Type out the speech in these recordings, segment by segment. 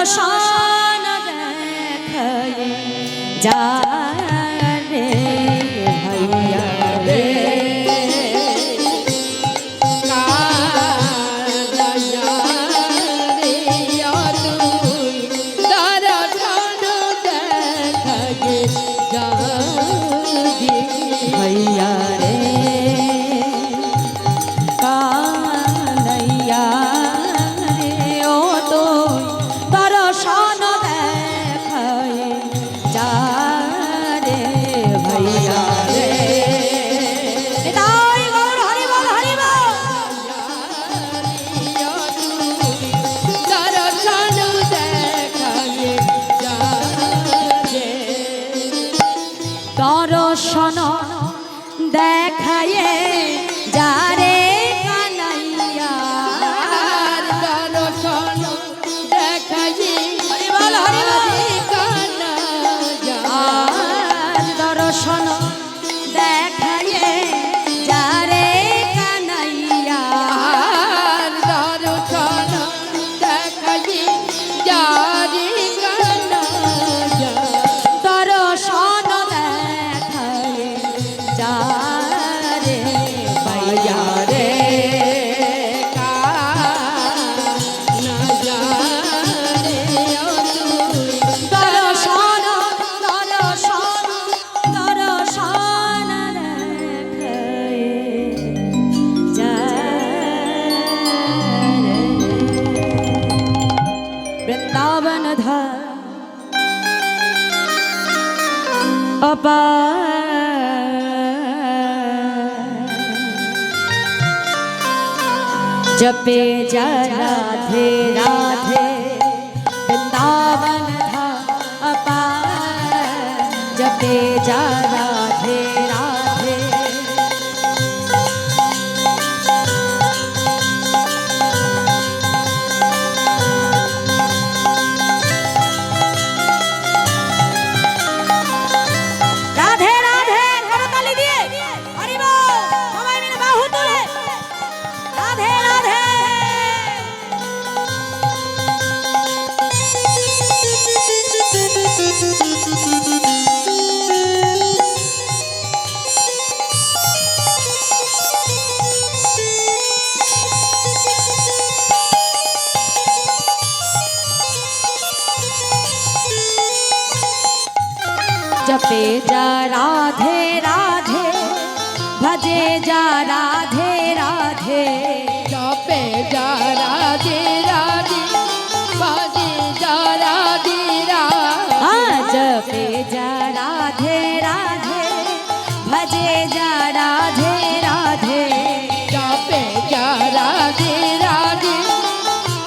দর্শন দেখায়ে যা রে ভাইয়া রে भैया रे कान्हैया रे ओ तो दर्शन देखाए जा रे भैया रे निताई गौर हरि बोल दर्शन देखाए जा रे दर्शन देखाए जा रे कान्हैया दर्शन देखाए हरि बोल कान्हैया दर्शन देखाए जा रे कान्हैया दर्शन देखाए जा रे कान्हैया दर्शन देखाए जा रे भैया रे कान्हैया रे दर्शन दर्शन दर्शन देखाए जा रे वृंदावन धाम जपे जा राधे राधे वृंदावन धाम अपार जपे जा राधे राधे राधे राधे करताली दिए हरि बोल सबाई मिले बाहु तुले राधे राधे जपे जा राधे राधे भजे जा राधे राधे जपे जा राधे राधे बाजे जा राधे राधे हाँ जपे जा राधे राधे भजे जा राधे राधे जपे जा राधे राधे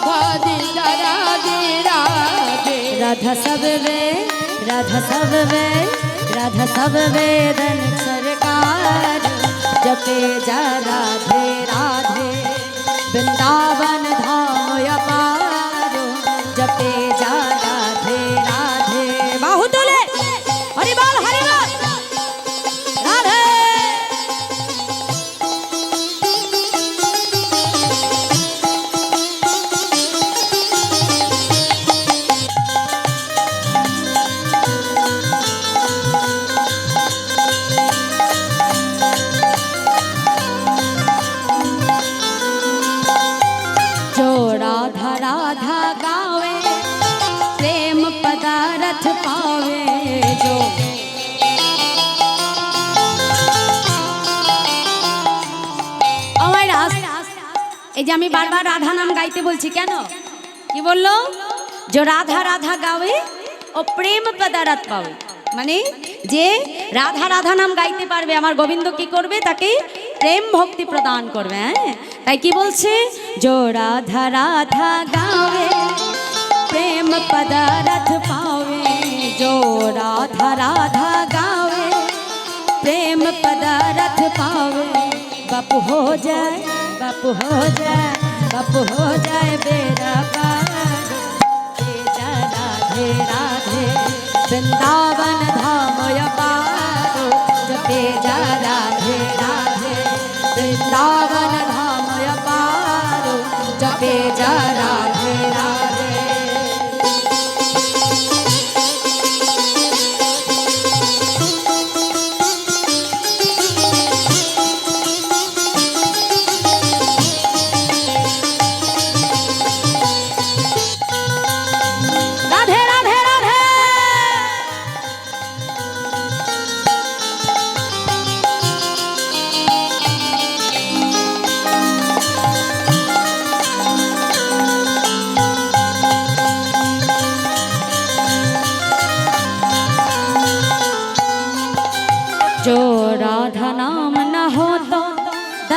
बाजे जा राधे राधे राधा सब वे राधा सब वेदन सरकार जपे जा राधे राधे वृंदावन धाम अपारो जपे जा राधे राधे बाहु तोले हरि बोल राधे जो राधा राधा गावे प्रेम पदारथ पावे जो আমার এই যে আমি বারবার রাধা নাম গাইতে বলছি কেন কি বললো जो राधा राधा गावे ও প্রেম পদারথ পাবে মানে যে রাধা রাধা নাম গাইতে পারবে আমার গোবিন্দ কি করবে তাকে প্রেম ভক্তি প্রদান করবে হ্যাঁ তাই কি বলছে जो राधा राधा गावे प्रेम पदारथ पावे जो राधा राधा गावे प्रेम पदारथ पावे बापू हो जाए बापू हो जाए बापू हो जाए बेरा पार जा राधे राधे वृंदावन धाम अपारो जपे जा राधे राधे वृंदावन धाम अपारो जपे जा राधे राधे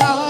লহ